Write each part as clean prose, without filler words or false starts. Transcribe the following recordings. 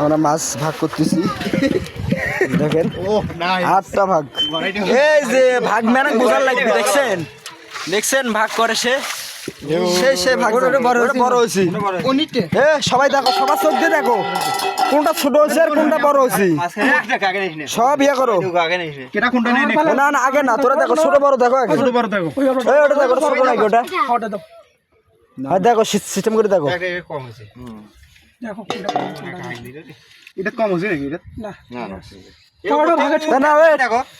আমরা মাছ ভাগ করতেছি দেখেন 8টা ভাগ এই যে ভাগ মানে বোঝার লাগবে দেখছেন দেখছেন ভাগ করে সে ভাগ বড় হয়েছি সবাই দেখো সবার চোখ দিয়ে দেখো কোনটা ছোট হয়েছে আর কোনটা বড় হয়েছে সব ইয়ে করো না না আগে না তোরা দেখো ছোট বড় দেখো ওটা দেখো ছোট নাকি ওটা দেখো সিস্টেম করে দেখো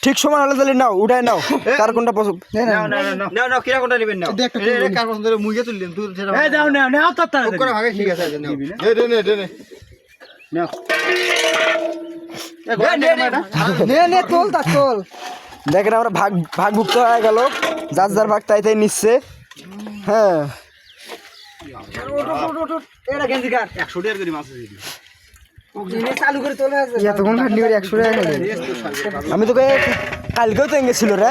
ঠিক সময় হলে তাহলে নাও উঠাই নাও কার কোনটা পছন্দ দেখেন আমরা ভাগভুক্ত হয়ে গেল যার যার ভাগ তাই তাই নিচ্ছে হ্যাঁ আমি তোকে কালকেও তো গেছিল রে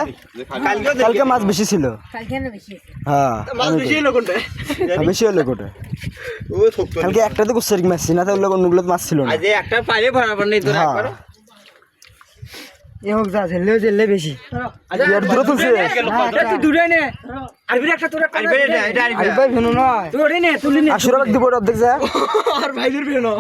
কালকে মাছ বেশি ছিল হ্যাঁ বেশি হলো কোটা কালকে একটা তো গুসারি মাছ ছিল না তাহলে অন্যগুলো মাছ ছিল না একটা পাইলে বরাবর নেই তোর একবার হোক যা ঝেললে বেশি দূরে তুলছে দূরে নে আরবি একটা তোরা আরে ভাই ভেনো নয় তোরে নে তুলি নে আশুরাবাদ দিব অর্ধেক যা আর ভাইদের ভেনো